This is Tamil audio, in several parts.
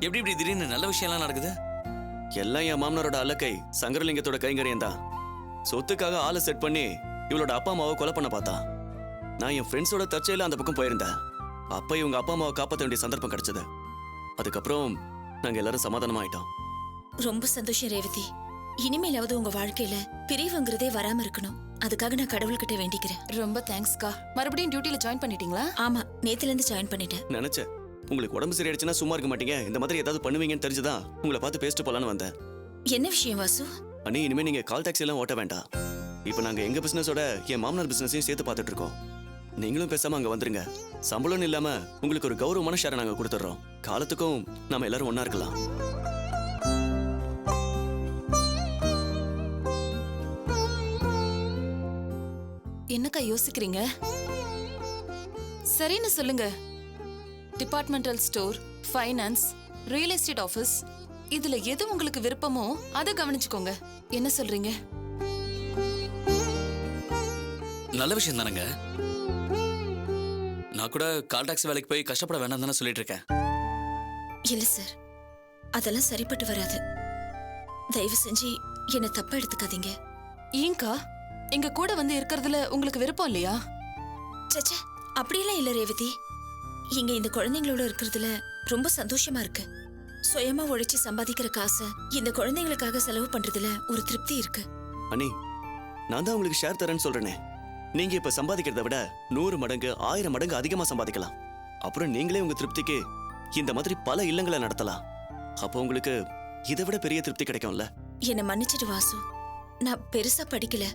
எப்படி இப்படி திடீர்னு நல்ல விஷயம்லாம் நடக்குது? எல்லாம் என் மாமனாரோட அலக்கை சங்கரலிங்கத்தோட கைங்கரியம் தான். சொத்துக்காக ஆளை செட் பண்ணி இவளோட அப்பா அம்மாவை கொலை பண்ண பார்த்தா. நான் என் ஃப்ரெண்ட்ஸோட தற்செயல அந்த பக்கம் போயிருந்தேன். அப்ப இவங்க அப்பா அம்மாவை காப்பாற்ற வேண்டிய சந்தர்ப்பம் கிடைச்சது. அதுக்கப்புறம் நாங்க எல்லாரும் சமாதானமா ஆயிட்டோம். ரொம்ப சந்தோஷம் ரேவதி. இனிமேலாவது உங்க வாழ்க்கையில பிரிவுங்கிறதே வராம இருக்கணும். அதுக்காக நான் கடவுள்கிட்ட வேண்டிக்கிறேன். ரொம்ப தேங்க்ஸ்க்கா. மறுபடியும் டியூட்டில ஜாயின் பண்ணிட்டீங்களா? ஆமா, நேத்துல இருந்து ஜாயின் பண்ணிட்டேன். நினைச்சேன் உங்களுக்கு உடம்பு சரியாயிடுச்சுன்னா சும்மா இருக்க மாட்டீங்க, இந்த மாதிரி ஏதாவது பண்ணுவீங்கன்னு தெரிஞ்சுதான் உங்களை பார்த்து பேசிட்டு போலான்னு வந்தேன். என்ன விஷயம் வாசு? அண்ணி, இனிமே நீங்க கால் டாக்ஸி எல்லாம் ஓட்ட வேண்டாம். இப்ப நாங்க எங்க பிசினஸோட என் மாமனார் பிசினஸையும் சேர்த்து பார்த்துட்டு இருக்கோம். நீங்களும் பேசாம அங்க வந்துருங்க. சம்பளம் இல்லாம உங்களுக்கு ஒரு கௌரவமான ஷேரை நாங்க கொடுத்துட்றோம். காலத்துக்கும் நாம எல்லாரும் ஒன்னா இருக்கலாம். என்னக்கா யோசிக்கிறீங்க? சரின்னு சொல்லுங்க. Departmental store, finance, real estate office, இதுல எது உங்களுக்கு விருப்பமோ அதை கவனிச்சுக்கோங்க. என்ன சொல்றீங்க? நல்ல விஷயம் தானங்க. நான் கூட கால் டாக்ஸி வேலைக்கு போய் கஷ்டப்பட வேண்டாம் தானே சொல்லிட்டு இருக்கேன். இல்ல சார், அதெல்லாம் சரிப்பட்டு வராது. தயவு செஞ்சு என்ன தப்பா எடுத்துக்காதீங்க. ஏங்கா, எங்க கூட வந்து இருக்கிறதுல உங்களுக்கு விருப்பம் இல்லையா? சச்சா, அப்படியெல்லாம் இல்ல ரேவதி. இங்க இந்த குழந்தைங்களோட இருக்கிறதுல ரொம்ப சந்தோஷமா இருக்கு. சுயமா உழைச்சு சம்பாதிக்கிற காசை இந்த குழந்தைங்களுக்காக செலவு பண்றதுல ஒரு திருப்தி இருக்கு. அண்ணி, நான் தான் உங்களுக்கு ஷேர் தரேன்னு சொல்றேனே. நீங்க இப்ப சம்பாதிக்கிறத விட 100 மடங்கு 1000 மடங்கு அதிகமா சம்பாதிக்கலாம். அப்புறம் நீங்களே உங்க திருப்திக்கு இந்த மாதிரி பல இல்லங்களை நடத்தலாம். அப்போ உங்களுக்கு இதை விட பெரிய திருப்தி கிடைக்கும்ல. என்னை மன்னிச்சிட்டு வாசு, நான் பெருசா படிக்கல.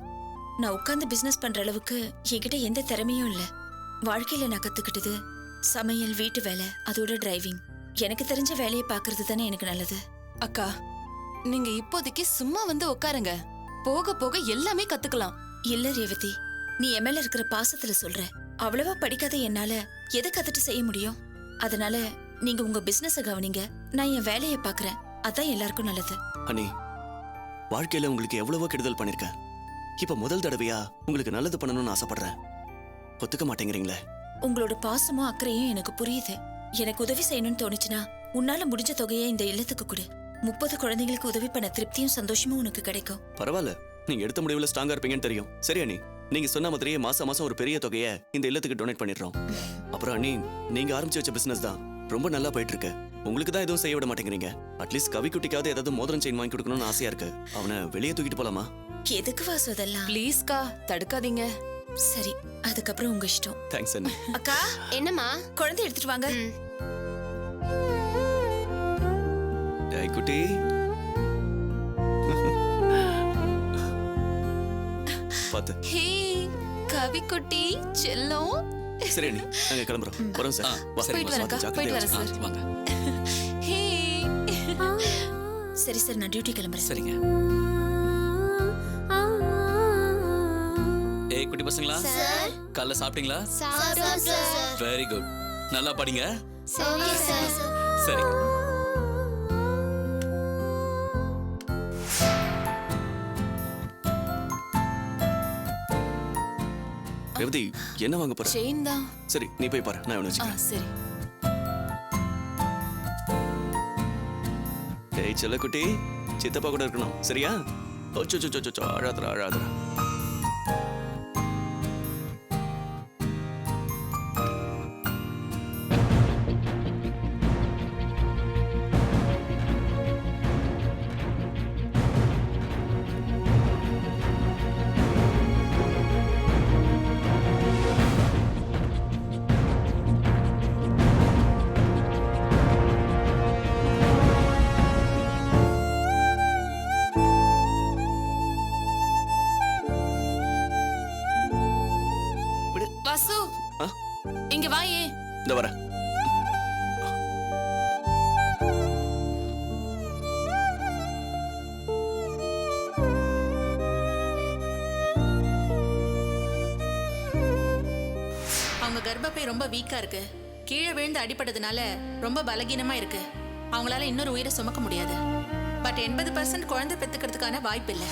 நான் உட்கார்ந்து பிசினஸ் பண்ற அளவுக்கு என்கிட்ட எந்த திறமையும் இல்ல. வாழ்க்கையில நான் கத்துக்கிட்டது சமையல், வீட்டு வேலை, அதோட டிரைவிங். எனக்கு தெரிஞ்ச வேலையை பாக்குறது தானே எனக்கு நல்லது. அக்கா, நீங்க இப்போதைக்கு சும்மா வந்து உட்காருங்க. போக போக எல்லாமே கத்துக்கலாம். இல்ல ரேவதி, நீ என் மேல இருக்கிற பாசத்துல சொல்ற. அவ்வளவா படிக்காத என்னால எதை கத்துட்டு செய்ய முடியும்? அதனால நீங்க உங்க பிசினஸ கவனிங்க, நான் என் வேலையை பாக்குறேன். அதான் எல்லாருக்கும் நல்லது. அண்ணி, வாழ்க்கையில உங்களுக்கு எவ்வளவோ கெடுதல் பண்ணிருக்கேன். இப்ப முதல் தடவையா உங்களுக்கு நல்லது பண்ணணும்னு ஆசைப்படுறேன். ஒத்துக்க மாட்டேங்கிறீங்களே? உங்களோட பாசமும் அக்கறையும் எனக்கு புரியுது. எனக்கு உதவி செய்யணும்னு தோணுச்சுன்னா உன்னால முடிஞ்ச தொகையை இந்த இல்லத்துக்கு கொடு. 30 குழந்தைங்களுக்கு உதவி பண்ண திருப்தியும் சந்தோஷமும் உனக்கு கிடைக்கும். பரவாயில்ல, நீங்க எடுத்த முடிவுல ஸ்ட்ராங்கா இருப்பீங்கன்னு தெரியும். சரி அண்ணி, நீங்க சொன்ன மாதிரியே மாசம் மாசம் ஒரு பெரிய தொகையை இந்த இல்லத்துக்கு டொனேட் பண்ணிடுறோம். அப்புறம் அண்ணி, நீங்க ஆரம்பிச்சு வச்ச பிசினஸ் தான் ரொம்ப நல்லா போயிட்டு இருக்கு. உங்களுக்கு தான் எதுவும் செய்ய விட மாட்டேங்கிறீங்க. அட்லீஸ்ட் கவி குட்டிக்காவது ஏதாவது மோதிரம் செயின் வாங்கி கொடுக்கணும்னு ஆசையா இருக்கு. அவனை வெளியே தூக்கிட்டு போலாமா? எதுக்கு வாசு அதெல்லாம்? ப்ளீஸ்கா, தடுக்காதீங்க. சரி, அதுக்கப்புறம் உங்க இஷ்டம். தேங்க்ஸ் அண்ணி. அக்கா, என்னம்மா? குழந்தை எடுத்துட்டு வாங்க. டேய் குட்டி, பாத்து. ஹே கவி குட்டி செல்லம். சரி அண்ணி, நாங்க கிளம்புறோம். வரோம் சார். போயிட்டு வரேன்க்கா, போயிட்டு வரேன் சார். வாங்க. ஹே சரி சார், நான் டியூட்டி கிளம்புறேன். சரிங்க. ஏய் குட்டி பசங்களா, காலைல சாப்பிட்டீங்களா? சாப்பிட்டோம் சார். Very good. நல்லா படிங்க. சரி சார். சரி. ரேவதி, என்ன வாங்க போற? செயின் தான். சரி, நீ போய் பாரு, நான் இவனை வச்சுக்கிறேன். சரி. டேய் செல்ல குட்டி, சித்தப்பா கூட இருக்கணும், சரியா? ஓச்சோ, அழாதரா அழாதரா. வாசு, ஆ? இங்க வாயே. இந்த வரேன். அவங்க கர்ப்பப்பை ரொம்ப வீக்கா இருக்கு. கீழே விழுந்து அடிபட்டதுனால ரொம்ப பலகீனமா இருக்கு. அவங்களால இன்னொரு உயிரை சுமக்க முடியாது. பட் 80% குழந்தை பெத்துக்கிறதுக்கான வாய்ப்பு இல்லை.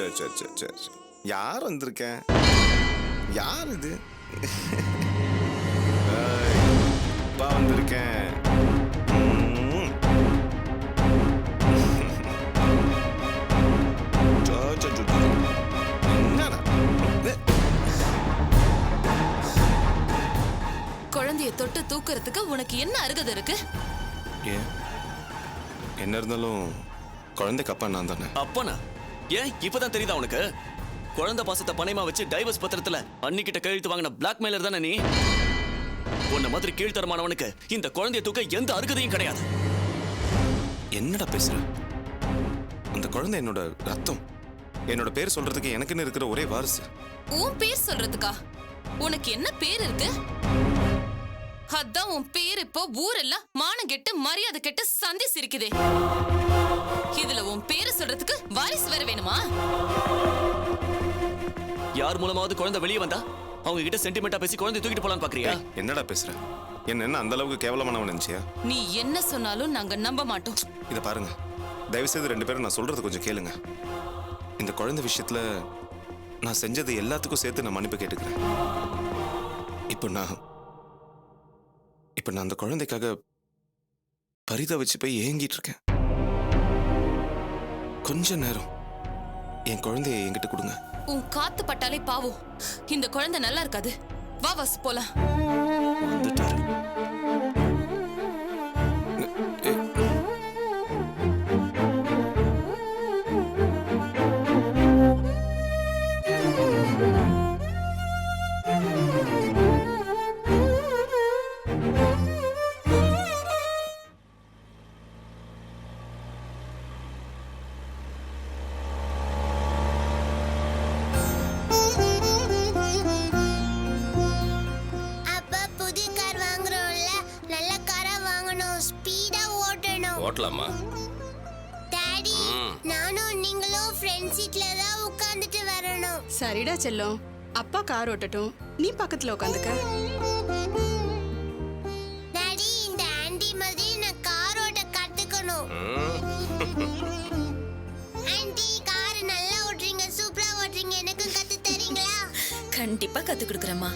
அச்சோ. யார் வந்திருக்கேன்? யார் இது? அப்பா வந்திருக்கேன். என்னடா? குழந்தைய தொட்டு தூக்குறதுக்கு உனக்கு என்ன அருகதை இருக்கு? ஏன் என்ன இருந்தாலும் குழந்தைக்கு அப்பா நான் தானே. அப்பனா ஏன் இப்பதான் தெரியுதா உனக்கு? குழந்தை பாசத்தை பணையமா வச்சு டைவர்ஸ் பத்திரத்துல அன்னிக்கிட்ட கையெழுத்து வாங்கின பிளாக்மெயிலர் தானே நீ? உன்ன மாதிரி கீழ்த்தரமானவனுக்கு இந்த குழந்தைய தூக்க எந்த அருகதையும் கிடையாது. என்னடா பேசுற? அந்த குழந்தை என்னோட ரத்தம். என்னோட பேர் சொல்றதுக்கு எனக்குன்னு இருக்கிற ஒரே வாரிசு. உன் பேர் சொல்றதுக்கா? உனக்கு என்ன பேர் இருக்கு? அதான் உன் பேர் இப்போ ஊரெல்லாம் மானம் கெட்டு மரியாதை கெட்டு சந்தி சிரிக்குதே. இதுல உன் பேரை சொல்றதுக்கு வாரிசு வேற வேணுமா? யார் மூலமாவது குழந்தை வெளியே வந்தா அவங்க கிட்ட சென்டிமெண்டா பேசி குழந்தை தூக்கிட்டு போலான்னு பாக்குறியா? என்னடா பேசுற? என்ன அந்த அளவுக்கு கேவலமானவன் நினைச்சியா? நீ என்ன சொன்னாலும் நாங்க நம்ப மாட்டோம். இத பாருங்க, தயவு செய்து 2 பேரும் நான் சொல்றது கொஞ்சம் கேளுங்க. இந்த குழந்தை விஷயத்துல நான் செஞ்சது எல்லாத்துக்கும் சேர்த்து நான் மன்னிப்பு கேட்டுக்கிறேன். இப்போ நான் அந்த குழந்தைக்காக பரிதவிச்சு போய் ஏங்கிட்டு இருக்கேன். கொஞ்ச நேரம் என் குழந்தைய என்கிட்ட கொடுங்க. உன் காத்து பட்டாலே பாவம். இந்த குழந்தை நல்லா இருக்காது. வா வாசு போலாம். வந்துட்டாரு. அப்பா புது கார் வாங்குறோம்ல, நல்ல காரா வாங்கணும், ஸ்பீடா ஓட்டணும். ஓட்டலாமா? டாடி, நானும் நீங்களும் ஃப்ரண்ட் சீட்ல தான் உட்கார்ந்துட்டு வரணும். சரிடா செல்லம், அப்பா கார் ஓட்டட்டும், நீ பக்கத்துல உட்காந்துக்க. டாடி, இந்த ஆண்டி மாதிரி நான் கார் ஓட்ட கத்துக்கணும். ஆண்டி, கார் நல்லா ஓட்டுறீங்க, சூப்பரா ஓட்டுறீங்க, எனக்கும் கத்து தரீங்களா? கண்டிப்பா கத்து கொடுக்குறேம்மா.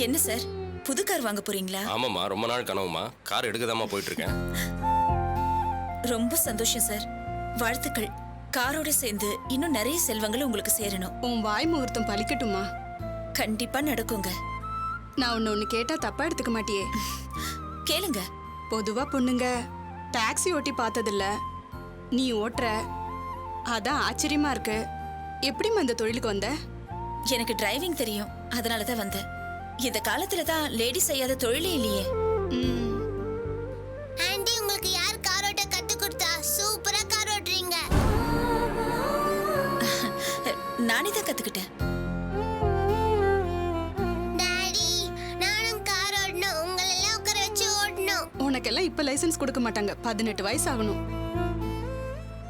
என்ன சார், புது கார் வாங்க போறீங்களா? ஆமாம்மா, ரொம்ப நாள் கனவுமா. கார் எடுக்கதாம்மா போயிட்டு இருக்கேன். ரொம்ப சந்தோஷம் சார், வாழ்த்துக்கள். காரோட சேர்ந்து இன்னும் நிறைய செல்வங்கள் உங்களுக்கு சேரணும். உன் வாய் முகூர்த்தம் பலிக்கட்டுமா? கண்டிப்பா நடக்குங்க. நான் ஒன்னு கேட்டா தப்பா எடுத்துக்க மாட்டியே? கேளுங்க. பொதுவா பொண்ணுங்க டாக்ஸி ஓட்டி பார்த்ததில்ல, நீ ஓட்டுற, அதான் ஆச்சரியமா இருக்கு. எப்படிம்மா இந்த தொழிலுக்கு வந்த? எனக்கு டிரைவிங் தெரியும், அதனால தான் வந்தேன். இந்த காலத்துல தான் லேடி செய்யாத தொழிலே இல்லையே. ஆண்டி, உங்களுக்கு யார் கார் ஓட்ட கத்து கொடுத்தா? சூப்பரா கார் ஓட்டுறீங்க. நானே தான் கத்துக்கிட்டேன். டாடி, நானும் கார் ஓட்டணும், உங்களெல்லாம் உட்கார வச்சு ஓட்டணும். உனக்கெல்லாம் இப்ப லைசென்ஸ் கொடுக்க மாட்டாங்க, 18 வயசு ஆகணும்.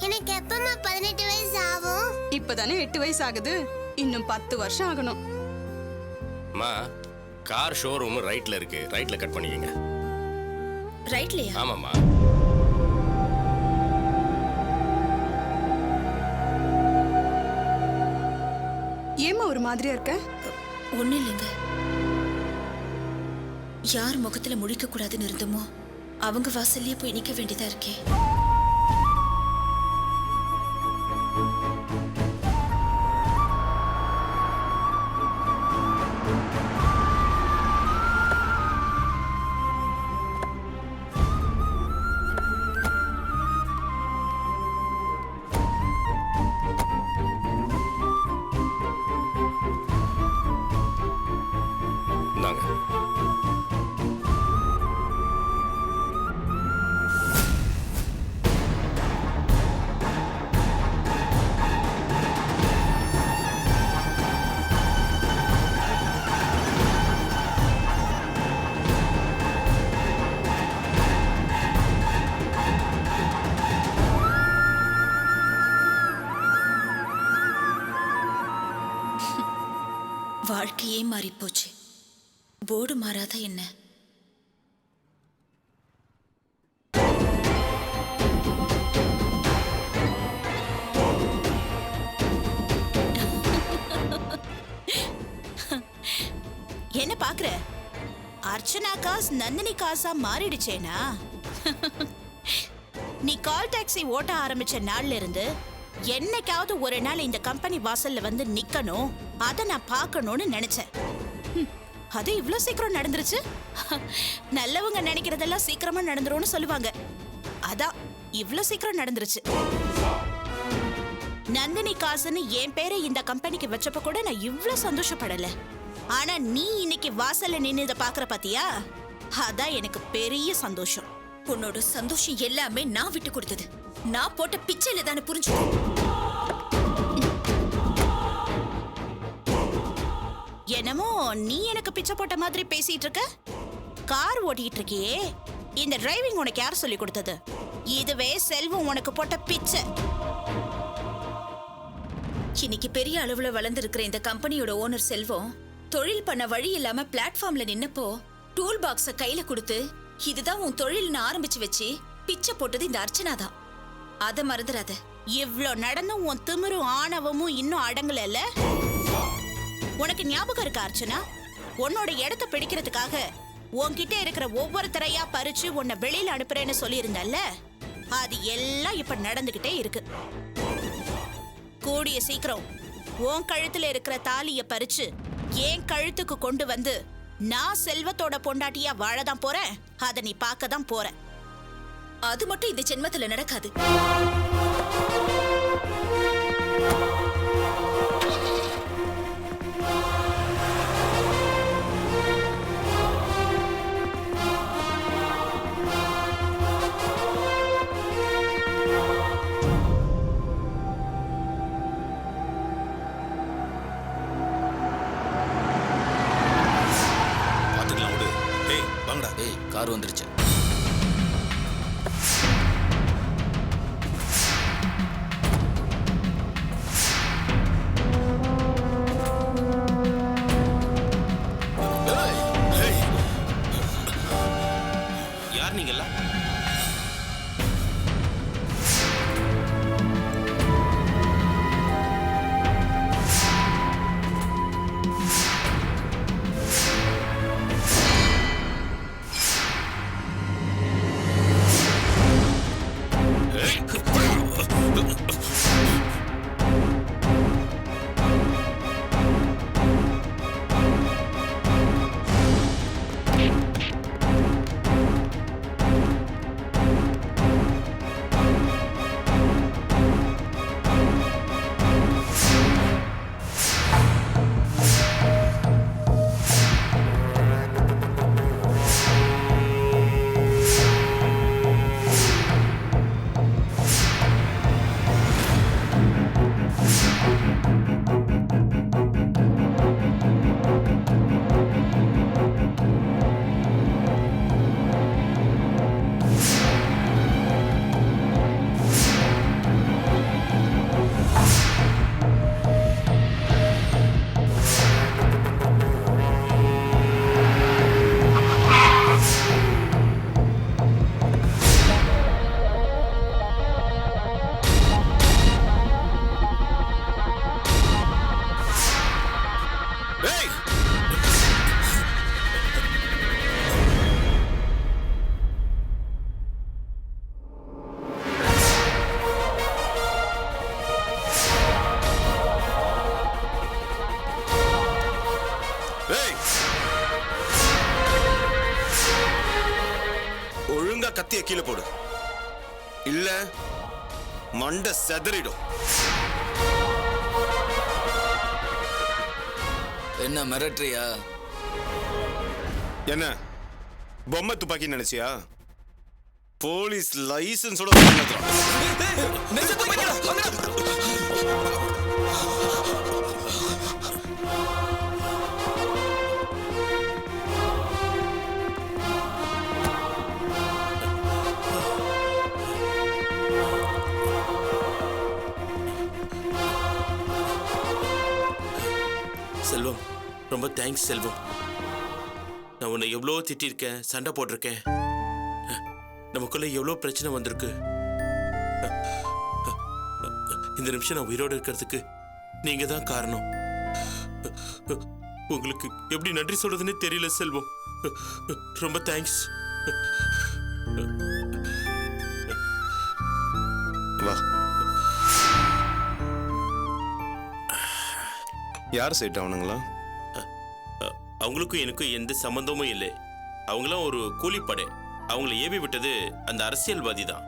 எனக்கு எப்பமா 18 வயசு ஆகும்? இப்பதானே 8 வயசு ஆகுது, இன்னும் 10 வருஷம் ஆகணும். அம்மா, கார் ஷோரூம் ரைட்ல இருக்கு. ரைட்ல கட் பண்ணிக்கங்க. ரைட்லயா? ஆமாம்மா. ஏமா ஒரு மாதிரியா இருக்க? ஒண்ணு இல்லைங்க. யார் முகத்துல முழிக்க கூடாதுன்னு இருந்தோமோ அவங்க வாசல்லயே போய் நிக்க வேண்டியதா இருக்கே. இந்தாங்க. வாழ்க்கையே மாறி போச்சு, போர்டு மாறாத என்ன? என்ன பாக்குற? அர்ச்சனா காஸ் நந்தினி காசா மாறிடுச்சேனா? நீ கால் டாக்ஸி ஓட்ட ஆரம்பிச்ச நாள்ல இருந்து என்னைக்காவது ஒரு நாள் இந்த கம்பெனி வாசல்ல வந்து நிக்கணும், அத நான் பார்க்கணும்னு நினைச்சேன். அது இவ்ளோ சீக்கிரம் நடந்துருச்சு. நல்லவங்க நினைக்கிறதெல்லாம் சீக்கிரமா நடந்துரும்னு சொல்லுவாங்க. அதான் இவ்ளோ சீக்கிரம் நடந்துருச்சு. நந்தினி காசுன்னு என் பேரை இந்த கம்பெனிக்கு வச்சப்ப கூட நான் இவ்ளோ சந்தோஷப்படல. ஆனா நீ இன்னைக்கு வாசல்ல நின்னு இத பாக்குற பாத்தியா? அதான் எனக்கு பெரிய சந்தோஷம். உன்னோட சந்தோஷம் எல்லாமே நான் விட்டு கொடுத்தது. நான் போட்ட பிச்சையில தானே புரிஞ்சுக்கோ. என்னமோ நீ எனக்கு பிச்சை போட்ட மாதிரி பேசிட்டு இருக்க. கார் ஓட்டிட்டு இருக்கியே, இந்த டிரைவிங் உனக்கு யார் சொல்லி கொடுத்தது? இதுவே செல்வம் உனக்கு போட்ட பிச்சை. இன்னைக்கு பெரிய அளவுல வளர்ந்திருக்கிற இந்த கம்பெனியோட ஓனர் செல்வம் தொழில் பண்ண வழி இல்லாம பிளாட்ஃபார்ம்ல நின்னப்போ டூல் பாக்ஸ கையில கொடுத்து இதுதான் உன் தொழில்னு ஆரம்பிச்சு வச்சு பிச்சை போட்டது இந்த அர்ச்சனா தான். அத மறந்துடாத. இவ்ளோ நடந்தும் உன் திமிரும் ஆணவமும் இன்னும் அடங்கல. உனக்கு ஞாபகம் இருக்கா அர்ச்சனா? உன்னோட இடத்தை பிடிக்கிறதுக்காக உன்கிட்ட இருக்கிற ஒவ்வொருத்தரையா பறிச்சு உன்னை வெளியில அனுப்புறேன்னு சொல்லியிருந்தல்ல, அது எல்லாம் இப்ப நடந்துகிட்டே இருக்கு. கூடிய சீக்கிரம் உன் கழுத்துல இருக்கிற தாலிய பறிச்சு என் கழுத்துக்கு கொண்டு வந்து நான் செல்வத்தோட பொண்டாட்டியா வாழதான் போறேன். அத நீ பார்க்கதான் போற. அது மட்டும் இந்த ஜென்மத்துல நடக்காது. பாத்துக்கலாம் விடு. ஏய் வாங்கடா. ஏய் கார் வந்துருச்சு. யார் நீங்கெல்லாம்? ஒழுங்கா கத்திய கீழே போடு, இல்ல மண்டை செதறிடும். என்ன மிரட்டுறியா? என்ன பொம்மை துப்பாக்கி நினைச்சியா? போலீஸ் லைசன்ஸோட செல்வம், ரொம்ப தேங்க்ஸ் செல்வம். நான் உன்னை எவ்வளோ திட்டிருக்கேன், சண்டை போட்டிருக்கேன். நமக்குள்ள எவ்வளோ பிரச்சனை வந்திருக்கு. இந்த நிமிஷம் நான் உயிரோடு இருக்கிறதுக்கு நீங்க தான் காரணம். உங்களுக்கு எப்படி நன்றி சொல்றதுன்னே தெரியல செல்வம். ரொம்ப தேங்க்ஸ். வா. யார் செட் ஆகணுங்களா? அவங்களுக்கும் எனக்கும் எந்த சம்பந்தமும் இல்லை. அவங்களாம் ஒரு கூலிப்படை. அவங்கள ஏவி விட்டது அந்த அரசியல்வாதி தான்.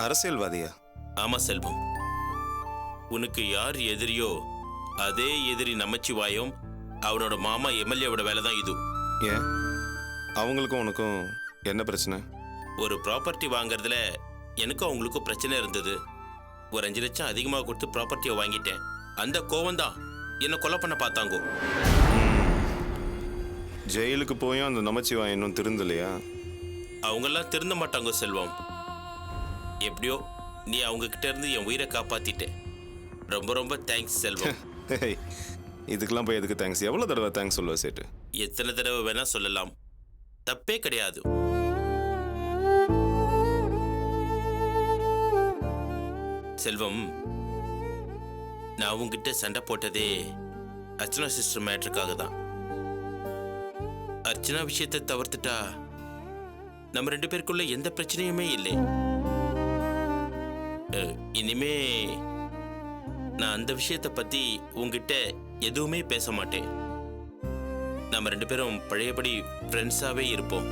அரசியல்வாதியா? ஆமா செல்வம். உனக்கு யார் எதிரியோ அதே எதிரி நமச்சிவாயம் அவனோட மாமா எம்எல்ஏவோட வேலை தான் இது. ஏன் அவங்களுக்கும் உனக்கும் என்ன பிரச்சனை? ஒரு ப்ராப்பர்ட்டி வாங்குறதுல எனக்கும் அவங்களுக்கும் பிரச்சனை இருந்தது. ஒரு 5 லட்சம் அதிகமாக கொடுத்து ப்ராப்பர்ட்டியை வாங்கிட்டேன். அந்த கோவம் தான் என்னை கொலை பண்ண பார்த்தாங்கோ. ஜெயிலுக்கு போயும் அந்த நமச்சிவாயம் இன்னும் திருந்தலையா? அவங்கெல்லாம் திருந்த மாட்டாங்க செல்வம். எப்படியோ நீ அவங்க கிட்ட இருந்து என் உயிரை காப்பாத்திட்டேன். ரொம்ப ரொம்ப தேங்க்ஸ் செல்வம். இதுக்கெல்லாம் போய் எதுக்கு தேங்க்ஸ்? எவ்வளோ தடவை தேங்க்ஸ் சொல்லுவ சேட்டு? எத்தனை தடவை வேணா சொல்லலாம், தப்பே கிடையாது. செல்வம், நான் உங்ககிட்ட சண்டை போட்டதே அர்ச்சனா சிஸ்டர் மேட்டருக்காக தான். அர்ச்சனா விஷயத்தை தவிர்த்துட்டா நம்ம 2 பேருக்குள்ள எந்த பிரச்சனையுமே இல்லை. இனிமே நான் அந்த விஷயத்தை பத்தி உங்ககிட்ட எதுவுமே பேச மாட்டேன். நம்ம 2 பேரும் பழையபடி ஃப்ரெண்ட்ஸாவே இருப்போம்.